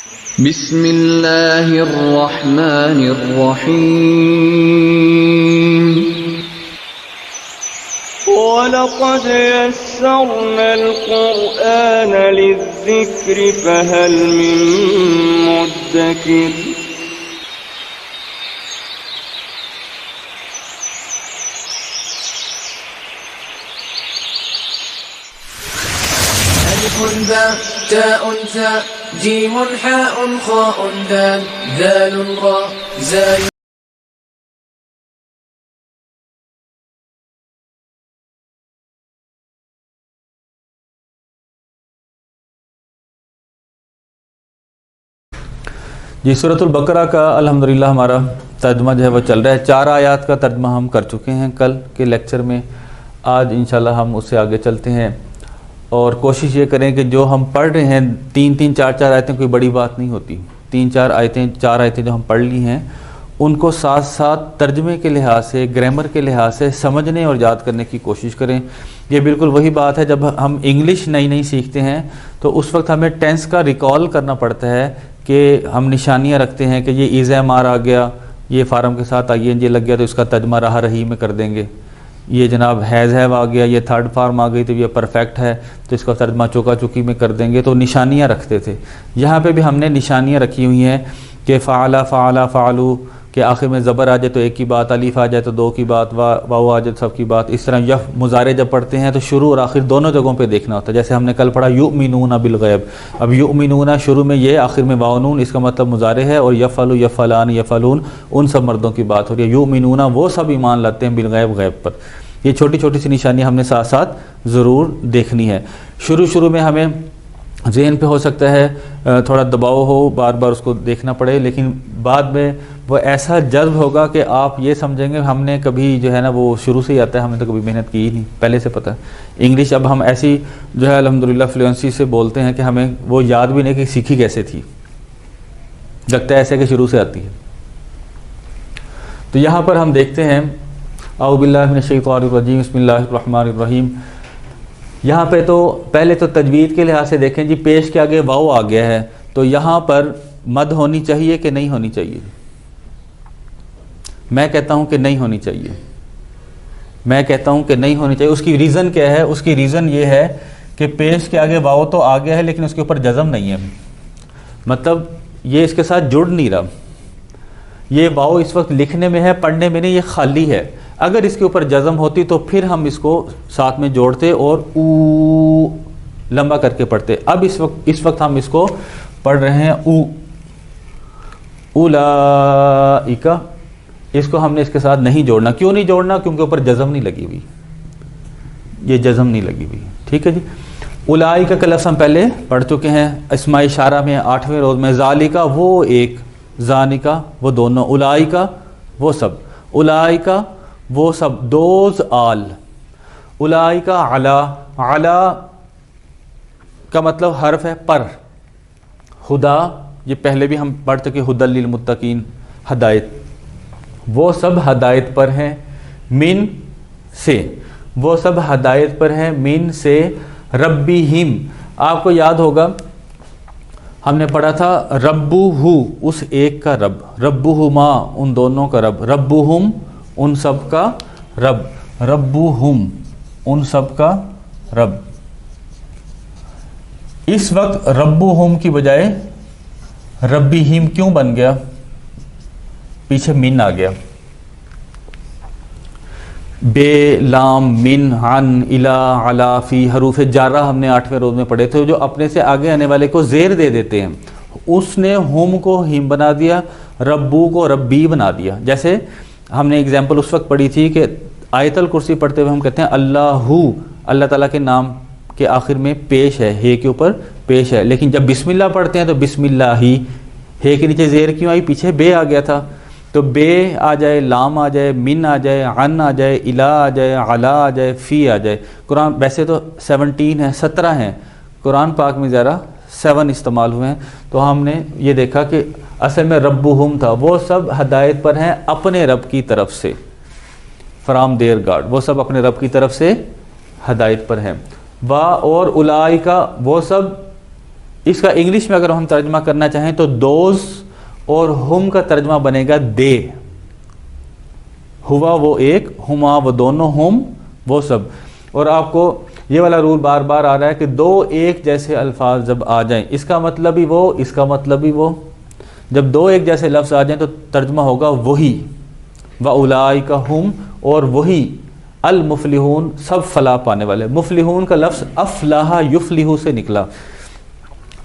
بسم اللہ الرحمن الرحیم وَلَقَدْ يَسَّرْنَا الْقُرْآنَ لِلذِّكْرِ فَهَلْ مِن مُّدَّكِرٍ ألف باء تاء ثاء جيم حاء خاء دال ذال راء زاي. جی سورۃ البقرہ کا الحمدللہ ہمارا ترجمہ جو ہے وہ چل رہا ہے. 4 آیات کا ترجمہ ہم کر چکے ہیں کل کے لیکچر میں. آج انشاءاللہ ہم اس سے آگے چلتے ہیں اور کوشش یہ کریں کہ جو ہم پڑھ رہے ہیں 3 4 آیتیں کوئی بڑی بات نہیں ہوتی. 4 آیتیں جو ہم پڑھ لی ہیں ان کو ساتھ ساتھ ترجمے کے لحاظ سے، گرامر کے لحاظ سے سمجھنے اور یاد کرنے کی کوشش کریں. یہ بالکل وہی بات ہے جب ہم انگلش نئی سیکھتے ہیں تو اس وقت ہمیں ٹینس کا ریکال کرنا پڑتا ہے کہ ہم نشانیاں رکھتے ہیں کہ یہ ایز ایم آر آ گیا، یہ فارم کے ساتھ آئی این جی لگ گیا تو اس کا ترجمہ راہ رہی میں کر دیں گے. یہ جناب ہیز ہیو آ گیا، یہ تھرڈ فارم آ گئی تو یہ پرفیکٹ ہے تو اس کا ترجمہ چوکا چوکی میں کر دیں گے. تو نشانیاں رکھتے تھے. یہاں پہ بھی ہم نے نشانیاں رکھی ہوئی ہیں کہ فعلا فعلا فعلو کہ آخر میں زبر آ جائے تو ایک کی بات، الف آ جائے تو 2 کی بات، واو آ جائے تو سب کی بات. اس طرح یف مضارع جب پڑھتے ہیں تو شروع اور آخر دونوں جگہوں پہ دیکھنا ہوتا ہے. جیسے ہم نے کل پڑھا یؤمنون بالغیب. اب یؤمنون شروع میں یہ، آخر میں واو نون، اس کا مطلب مضارع ہے. اور یفعلوا یفعلان یفعلون ان سب مردوں کی بات ہو رہی ہے. یؤمنون وہ سب ایمان لاتے ہیں بالغیب غیب پر. یہ چھوٹی چھوٹی سی نشانیاں ہم نے ساتھ ساتھ ضرور دیکھنی ہے. شروع میں ہمیں ذہن پہ ہو سکتا ہے تھوڑا دباؤ ہو، بار بار اس کو دیکھنا پڑے، لیکن بعد میں وہ ایسا جذب ہوگا کہ آپ یہ سمجھیں گے ہم نے کبھی جو ہے نا وہ شروع سے ہی آتا ہے، ہم نے تو کبھی محنت کی ہی نہیں، پہلے سے پتہ ہے. انگلش اب ہم ایسی جو ہے الحمدللہ فلوئنسی سے بولتے ہیں کہ ہمیں وہ یاد بھی نہیں کہ سیکھی کیسے تھی، لگتا ہے ایسے کہ شروع سے آتی ہے. تو یہاں پر ہم دیکھتے ہیں اعوذ باللہ من الشیطان الرجیم بسم اللہ الرحمن الرحیم. یہاں پہ تو پہلے تو تجوید کے لحاظ سے دیکھیں جی، پیش کے آگے واو آ گیا ہے تو یہاں پر مد ہونی چاہیے کہ نہیں ہونی چاہیے؟ میں کہتا ہوں کہ نہیں ہونی چاہیے. اس کی ریزن کیا ہے؟ اس کی ریزن یہ ہے کہ پیش کے آگے واو تو آ گیا ہے لیکن اس کے اوپر جزم نہیں ہے، مطلب یہ اس کے ساتھ جڑ نہیں رہا. یہ واو اس وقت لکھنے میں ہے، پڑھنے میں نہیں، یہ خالی ہے. اگر اس کے اوپر جزم ہوتی تو پھر ہم اس کو ساتھ میں جوڑتے اور او لمبا کر کے پڑھتے. اب اس وقت ہم اس کو پڑھ رہے ہیں اولئک. اس کو ہم نے اس کے ساتھ نہیں جوڑنا. کیوں نہیں جوڑنا؟ کیونکہ اوپر جزم نہیں لگی ہوئی، یہ جزم نہیں لگی ہوئی. ٹھیک ہے جی. اولئک کا لفظ ہم پہلے پڑھ چکے ہیں اسماء اشارہ میں 8ویں روز میں. ذالک وہ ایک، ذانکا وہ دونوں، اولئک وہ سب، اولئک وہ سب، دوز آل. اولئک علی، علی کا مطلب حرف ہے پر. ہدا یہ پہلے بھی ہم پڑھ چکے، ہدی للمتقین ہدایت، وہ سب ہدایت پر ہیں. من سے، وہ سب ہدایت پر ہیں. من سے ربہم، آپ کو یاد ہوگا ہم نے پڑھا تھا ربہ اس ایک کا رب، ربہما ان دونوں کا رب، ربہم ان سب کا رب، ربہم ان سب کا رب. اس وقت ربہم کی بجائے ربہم کیوں بن گیا؟ پیچھے من آ گیا. بے، لام، من، عن، الا، علا، فی حروف جارہ ہم نے 8ویں روز میں پڑھے تھے جو اپنے سے آگے آنے والے کو زیر دے دیتے ہیں. اس نے ہم کو ہم بنا دیا، ربو کو ربی بنا دیا. جیسے ہم نے اگزامپل اس وقت پڑھی تھی کہ آیت الکرسی پڑھتے ہوئے ہم کہتے ہیں اللہ تعالیٰ کے نام کے آخر میں پیش ہے، ہے کے اوپر پیش ہے. لیکن جب بسم اللہ پڑھتے ہیں تو بسم اللہ ہی، ہے کے نیچے زیر کیوں آئی؟ پیچھے بے آ گیا تھا. تو بے آ جائے، لام آ جائے، من آ جائے، عن آ جائے، الا آ جائے، علا آ جائے، فی آ جائے. قرآن ویسے تو 17 ہیں، 17 ہیں، قرآن پاک میں ذرا 7 استعمال ہوئے ہیں. تو ہم نے یہ دیکھا کہ اصل میں ربہم تھا. وہ سب ہدایت پر ہیں اپنے رب کی طرف سے، فرام دیر گاڈ، وہ سب اپنے رب کی طرف سے ہدایت پر ہیں. وا اور اولئک وہ سب اس کا انگلش میں اگر ہم ترجمہ کرنا چاہیں تو دوز اور ہم کا ترجمہ بنے گا دے. ہوا وہ ایک، ہما وہ دونوں، ہم وہ سب. اور آپ کو یہ والا رول بار بار آ رہا ہے کہ دو ایک جیسے الفاظ جب آ جائیں، اس کا مطلب ہی وہ، اس کا مطلب بھی وہ. جب دو ایک جیسے لفظ آ جائیں تو ترجمہ ہوگا وہی، وَأُولَٰئِکَ ہم، اور وہی المفلحون سب فلاح پانے والے. مفلحون کا لفظ افلاح یفلح سے نکلا.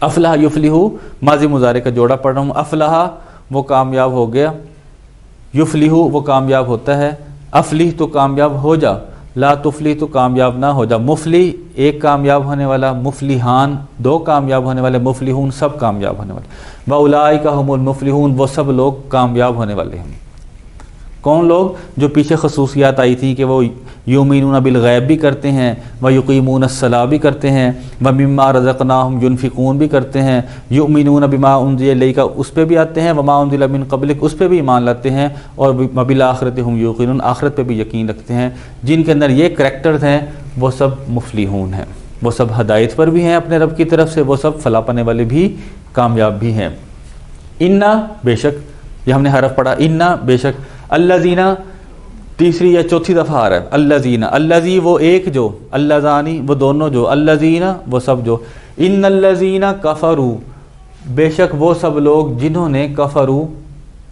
افلاح یفلح ماضی مضارع کا جوڑا پڑھ رہا ہوں. افلاح وہ کامیاب ہو گیا، یفلح وہ کامیاب ہوتا ہے. افلح تو کامیاب ہو جا، لا تفلح تو کامیاب نہ ہو جا. مفلح ایک کامیاب ہونے والا، مفلحان دو کامیاب ہونے والے، مفلحون سب کامیاب ہونے والے. وَأُولَٰئِکَ هُمُ الْمُفْلِحُونَ وہ سب لوگ کامیاب ہونے والے ہیں. کون لوگ؟ جو پیچھے خصوصیات آئی تھی کہ وہ یؤمنون بالغیب بھی کرتے ہیں، وَيُقِیمُونَ الصَّلَاۃَ بھی کرتے ہیں، وَمِمَّا رَزَقْنَاهُمْ يُنْفِقُونَ بھی کرتے ہیں، یؤمنون بما انزل الیک اس پہ بھی آتے ہیں، وما انزل من قبلک اس پہ بھی ایمان لاتے ہیں، اور وبالآخرۃ هم یوقنون آخرت پہ بھی یقین رکھتے ہیں. جن کے اندر یہ کریکٹرز ہیں وہ سب مفلحون ہیں، وہ سب ہدایت پر بھی ہیں اپنے رب کی طرف سے، وہ سب فلاح پانے والے بھی، کامیاب بھی ہیں. انا بے شک، یہ ہم نے حرف پڑھا انا بے شک. الذین تیسری یا چوتھی دفعہ آ رہا ہے. الذین، الذی وہ ایک جو، اللذانی وہ دونوں جو، الذین وہ سب جو. ان الذین کفروا بے شک وہ سب لوگ جنہوں نے کفروا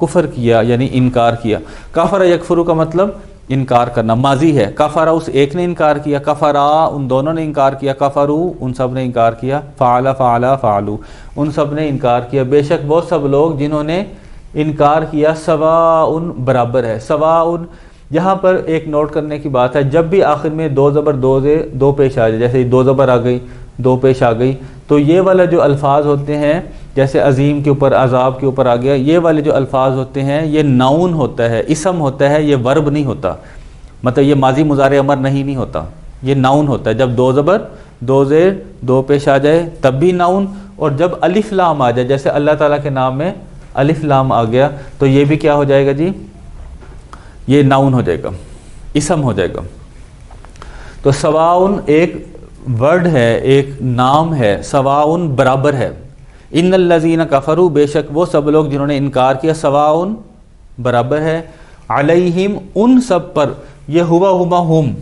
کفر کیا یعنی انکار کیا. کفر یکفر کا مطلب انکار کرنا، ماضی ہے. کفر اس ایک نے انکار کیا، کفرا ان دونوں نے انکار کیا، کفروا ان سب نے انکار کیا، فعل فعلا فعلوا ان سب نے انکار کیا. بے شک وہ سب لوگ جنہوں نے انکار کیا، سواء برابر ہے. سواء یہاں پر ایک نوٹ کرنے کی بات ہے، جب بھی آخر میں دو زبر دو پیش آ جائے، جیسے دو زبر آ گئی، دو پیش آ گئی، تو یہ والا جو الفاظ ہوتے ہیں جیسے عظیم کے اوپر عذاب کے اوپر آ گیا، یہ والے جو الفاظ ہوتے ہیں یہ ناؤن ہوتا ہے، اسم ہوتا ہے، یہ ورب نہیں ہوتا. مطلب یہ ماضی مضارع امر نہیں ہوتا، یہ ناؤن ہوتا ہے. جب دو زبر دو زیر دو پیش آ جائے تب بھی ناؤن، اور جب الف لام آ جائے جیسے اللہ تعالیٰ کے نام میں الف لام آ گیا تو یہ بھی کیا ہو جائے گا جی؟ یہ ناؤن ہو جائے گا، اسم ہو جائے گا. تو سواؤن ایک ورڈ ہے، ایک نام ہے، سواؤن برابر ہے. ان الذین کفروا بے شک وہ سب لوگ جنہوں نے انکار کیا، سواؤن برابر ہے، علیہم ان سب پر. یہ ہوا ہما ہم،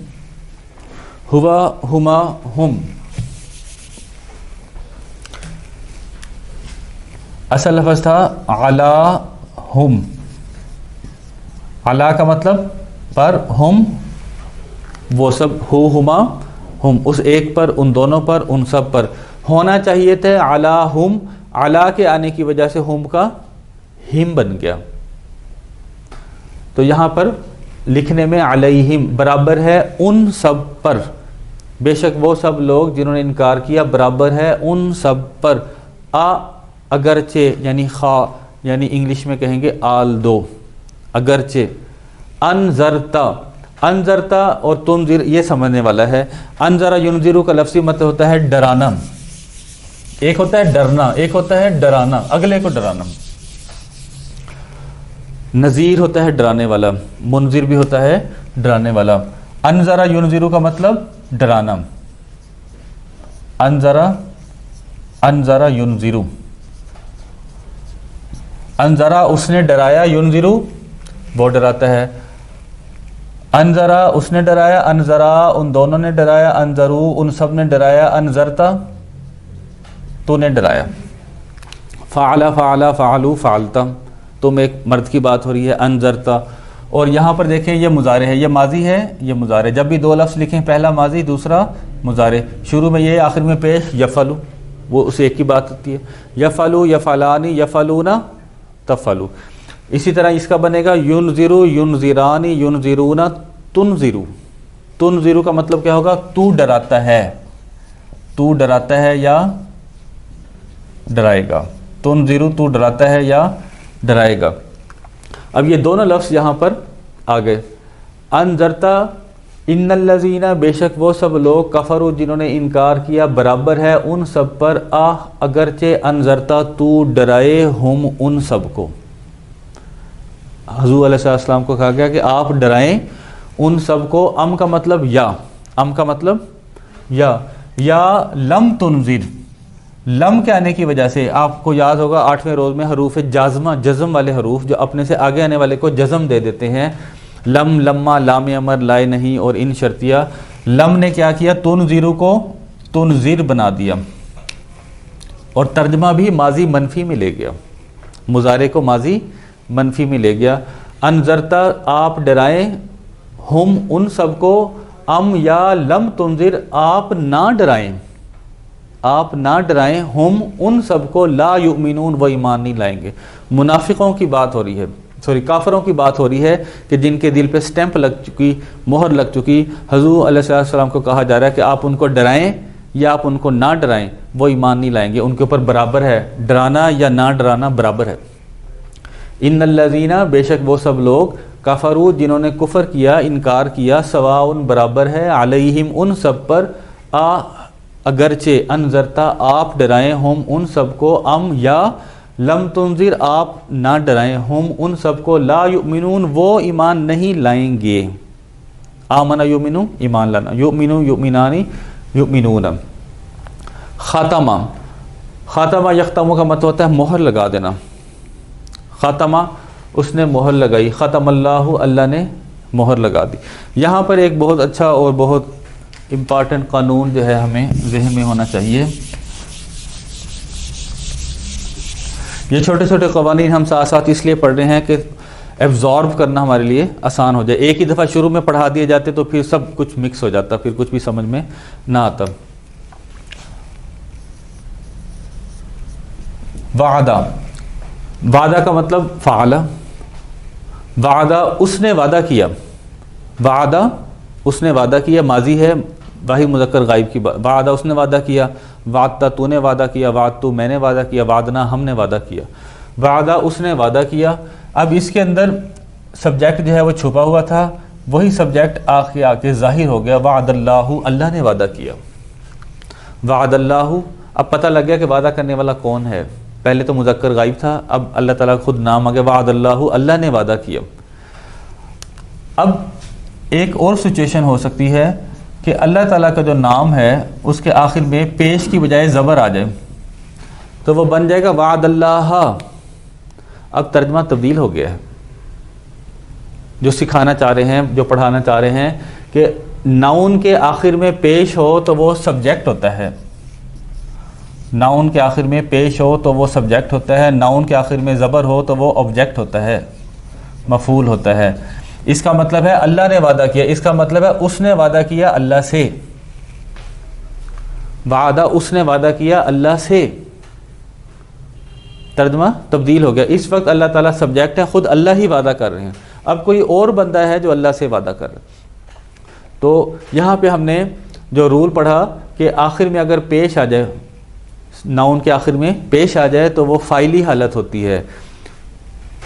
ہوا ہما ہم اصل لفظ تھا علا ہم. علا کا مطلب پر، ہم وہ سب، ہو ہما ہم اس ایک پر، ان دونوں پر، ان سب پر. ہونا چاہیے تھے علا ہم، علا کے آنے کی وجہ سے ہم کا ہم بن گیا. تو یہاں پر لکھنے میں علیہم برابر ہے ان سب پر. بے شک وہ سب لوگ جنہوں نے انکار کیا برابر ہے ان سب پر. اگرچہ یعنی خواہ، یعنی انگلش میں کہیں گے آل دو، اگرچہ. انذرتا، انذرتا اور تنذر یہ سمجھنے والا ہے. انذر ینذر کا لفظی مطلب ہوتا ہے ڈرانا. ایک ہوتا ہے ڈرنا، ایک ہوتا ہے ڈرانا، اگلے کو ڈرانا. نذیر ہوتا ہے ڈرانے والا، منذر بھی ہوتا ہے ڈرانے والا. انذر ینذر کا مطلب ڈرانا. انذر ینذر، انذرا اس نے ڈرایا، ینذر وہ ڈراتا ہے. انذرا اس نے ڈرایا، انذرا ان دونوں نے ڈرایا، انذرو ان سب نے ڈرایا، انذرتا تو نے ڈرایا. فعلا فعلا فعلو فعلتا تم ایک مرد کی بات ہو رہی ہے. انذرتا، اور یہاں پر دیکھیں یہ مضارع ہے، یہ ماضی ہے، یہ مضارع. جب بھی دو لفظ لکھیں پہلا ماضی دوسرا مضارع، شروع میں یہ آخر میں پیش یفعلو، وہ اس ایک کی بات ہوتی ہے. یفعلو یفعلانی یفعلونا تفعلو. اسی طرح اس کا بنے گا ینذرو ینذرانی ینذرونا تنذرو. تنذرو کا مطلب کیا ہوگا؟ تو ڈراتا ہے، تو ڈراتا ہے یا ڈرائے گا. تنذرو تو ڈراتا ہے یا ڈرائے گا. اب یہ دونوں لفظ یہاں پر آ گئے. انذرتا، ان الذین بے شک وہ سب لوگ، کفروا جنہوں نے انکار کیا، برابر ہے ان سب پر. اگرچہ انذرتا تو ڈرائے، ہم ان سب کو. حضور علیہ السلام کو کہا گیا کہ آپ ڈرائیں ان سب کو. ام کا مطلب یا، ام کا مطلب یا لم تنذر، لم کے آنے کی وجہ سے آپ کو یاد ہوگا 8ویں روز میں حروف جازمہ، جزم والے حروف جو اپنے سے آگے آنے والے کو جزم دے دیتے ہیں، لم، لما، لام امر، لائے نہیں اور ان شرطیہ، لم نے کیا کیا؟ تنذر کو تنذر بنا دیا، اور ترجمہ بھی ماضی منفی میں لے گیا، مضارع کو ماضی منفی میں لے گیا۔ انذرتا آپ ڈرائیں، ہم ان سب کو، ام یا لم تنذر آپ نہ ڈرائیں، آپ نہ ڈرائیں، ہم ان سب کو، لا یؤمنون وہ ایمان نہیں لائیں گے۔ منافقوں کی بات ہو رہی ہے، کافروں کی بات ہو رہی ہے کہ جن کے دل پہ سٹیمپ لگ چکی، مہر لگ چکی۔ حضور علیہ السلام کو کہا جا رہا ہے کہ آپ ان کو ڈرائیں یا آپ ان کو نہ ڈرائیں، وہ ایمان نہیں لائیں گے، ان کے اوپر برابر ہے، ڈرانا یا نہ ڈرانا برابر ہے۔ ان الذین بے شک وہ سب لوگ، کفروا جنہوں نے کفر کیا، انکار کیا، سواء برابر ہے، علیہم ان سب پر، اگرچہ انذرتا آپ ڈرائیں، ہم ان سب کو، ام یا لم تنذر آپ نہ ڈرائیں، ہم ان سب کو، لا یؤمنون وہ ایمان نہیں لائیں گے۔ آمن یؤمنو ایمان لانا، یؤمنو یؤمنانی یؤمنون۔ خاتمہ، خاتمہ یختمو کا مطلب ہوتا ہے مہر لگا دینا۔ خاتمہ اس نے مہر لگائی، ختم اللہ اللہ نے مہر لگا دی۔ یہاں پر ایک بہت اچھا اور بہت امپارٹنٹ قانون جو ہے ہمیں ذہن میں ہونا چاہیے۔ یہ چھوٹے چھوٹے قوانین ہم ساتھ ساتھ اس لیے پڑھ رہے ہیں کہ ایبزارب کرنا ہمارے لیے آسان ہو جائے۔ ایک ہی دفعہ شروع میں پڑھا دیے جاتے تو پھر سب کچھ مکس ہو جاتا، پھر کچھ بھی سمجھ میں نہ آتا۔ وعدہ، وعدہ کا مطلب فعل، وعدہ اس نے وعدہ کیا، وعدہ اس نے وعدہ کیا، ماضی ہے، واحد مذکر غائب کی بات، وعدہ اس نے وعدہ کیا، وعدتا تو نے وعدہ کیا، وعد تو میں نے وعدہ کیا، وعدنا ہم نے وعدہ کیا، وعدہ اس نے وعدہ کیا۔ اب اس کے اندر سبجیکٹ جو ہے وہ چھپا ہوا تھا، وہی سبجیکٹ آخر آ کے ظاہر ہو گیا، وعد اللہ اللہ نے وعدہ کیا، وعد اللہ۔ اب پتہ لگ گیا کہ وعدہ کرنے والا کون ہے، پہلے تو مذکر غائب تھا، اب اللہ تعالیٰ خود نام آ گیا، وعد اللہ اللہ نے وعدہ کیا۔ اب ایک اور سچویشن ہو سکتی ہے کہ اللہ تعالیٰ کا جو نام ہے اس کے آخر میں پیش کی بجائے زبر آ جائے تو وہ بن جائے گا وعد اللہ۔ اب ترجمہ تبدیل ہو گیا ہے، جو سکھانا چاہ رہے ہیں، جو پڑھانا چاہ رہے ہیں کہ ناؤن کے آخر میں پیش ہو تو وہ سبجیکٹ ہوتا ہے، ناؤن کے آخر میں پیش ہو تو وہ سبجیکٹ ہوتا ہے، ناؤن کے آخر میں زبر ہو تو وہ آبجیکٹ ہوتا ہے، مفعول ہوتا ہے۔ اس کا مطلب ہے اللہ نے وعدہ کیا، اس کا مطلب ہے اس نے وعدہ کیا اللہ سے، وعدہ اس نے وعدہ کیا اللہ سے، ترجمہ تبدیل ہو گیا۔ اس وقت اللہ تعالیٰ سبجیکٹ ہے، خود اللہ ہی وعدہ کر رہے ہیں، اب کوئی اور بندہ ہے جو اللہ سے وعدہ کر رہا ہے۔ تو یہاں پہ ہم نے جو رول پڑھا کہ آخر میں اگر پیش آ جائے، ناؤن کے آخر میں پیش آ جائے تو وہ فاعلی حالت ہوتی ہے،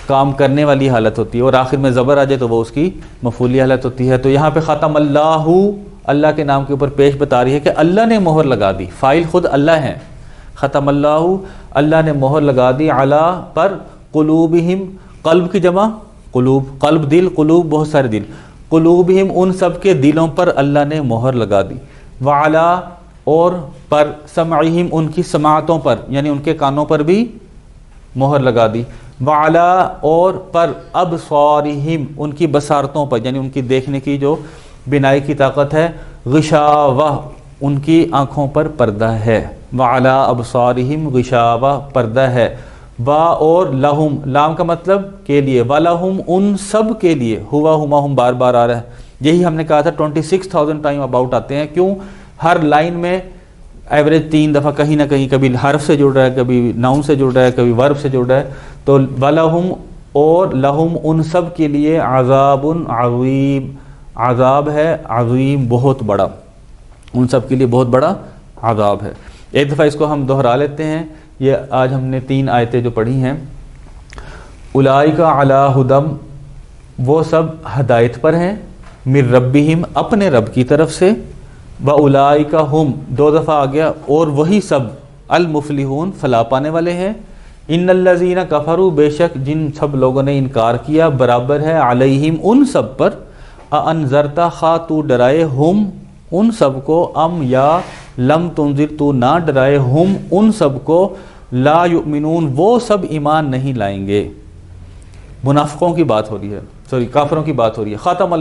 کام کرنے والی حالت ہوتی ہے، اور آخر میں زبر آ جائے تو وہ اس کی مفعولی حالت ہوتی ہے۔ تو یہاں پہ ختم اللہ، اللہ کے نام کے اوپر پیش بتا رہی ہے کہ اللہ نے مہر لگا دی، فاعل خود اللہ ہیں، ختم اللہ اللہ نے مہر لگا دی، علی پر، قلوبہم قلب کی جمع قلوب، قلب دل، قلوب بہت سارے دل، قلوبہم ان سب کے دلوں پر اللہ نے مہر لگا دی، وعلی اور پر، سمعہم ان کی سماعتوں پر یعنی ان کے کانوں پر بھی مہر لگا دی، وعلا اور پر، ابصارہم ان کی بصارتوں پر یعنی ان کی دیکھنے کی جو بینائی کی طاقت ہے، غشاوہ ان کی آنکھوں پر پردہ ہے، وعلا ابصارہم غشاوہ پردہ ہے، با اور لہم لام کا مطلب کے لیے، ولہم ان سب کے لیے، ہوا ہما ہم بار بار آ رہا ہے، یہی ہم نے کہا تھا 26,000 ٹائم اباؤٹ آتے ہیں، کیوں؟ ہر لائن میں ایوریج 3 دفعہ کہیں نہ کہیں کبھی حرف سے جڑ رہا ہے، کبھی ناؤن سے جڑ رہا ہے، کبھی ورب سے جڑ رہا ہے۔ تو ولہم اور لہم ان سب کے لیے عذاب عظیم، عذاب ہے عظیم بہت بڑا، ان سب کے لیے بہت بڑا عذاب ہے۔ ایک دفعہ اس کو ہم دہرا لیتے ہیں، یہ آج ہم نے 3 آیتیں جو پڑھی ہیں، اولئک علی ہدی، وہ سب ہدایت پر ہیں، من ربہم اپنے رب کی طرف سے، وَأُولَئِكَ هُمْ 2 دفعہ آ گیا، اور وہی سب المفلحون فلاح پانے والے ہیں، ان الذین کفروا بے شک جن سب لوگوں نے انکار کیا، برابر ہے علیہم ان سب پر، انذرتا خواہ تو ڈرائے، ہم ان سب کو، ام یا لم تنذر تو نہ ڈرائے ہم ان سب کو لا یؤمنون وہ سب ایمان نہیں لائیں گے. منافقوں کی بات ہو رہی ہے, کافروں کی بات ہو رہی ہے. ختم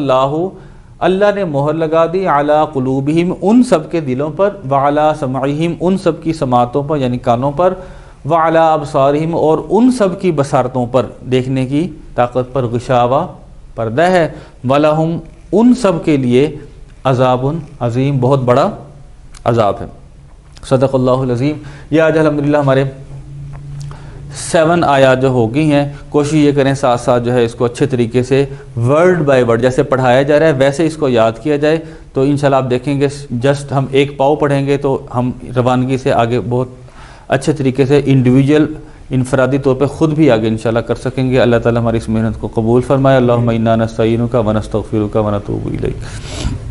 اللہ نے مہر لگا دی علی قلوبہم ان سب کے دلوں پر, وعلی سمعہم ان سب کی سماعتوں پر یعنی کانوں پر, وعلی ابصارہم اور ان سب کی بصارتوں پر دیکھنے کی طاقت پر, غشاوہ پردہ ہے, ولہم ان سب کے لیے عذاب عظیم بہت بڑا عذاب ہے. صدق اللہ العظیم. یہ آج الحمدللہ ہمارے 7 آیات جو ہو گئی ہیں. کوشش یہ کریں ساتھ ساتھ جو ہے اس کو اچھے طریقے سے ورڈ بائی ورڈ جیسے پڑھایا جا رہا ہے ویسے اس کو یاد کیا جائے, تو انشاءاللہ آپ دیکھیں گے جسٹ ہم ایک پاؤ پڑھیں گے تو ہم روانگی سے آگے بہت اچھے طریقے سے انڈیویجول انفرادی طور پہ خود بھی آگے انشاءاللہ کر سکیں گے. اللہ تعالیٰ ہماری اس محنت کو قبول فرمائے. اللہم انا نستعینک و نستغفرک و نتوب الیک.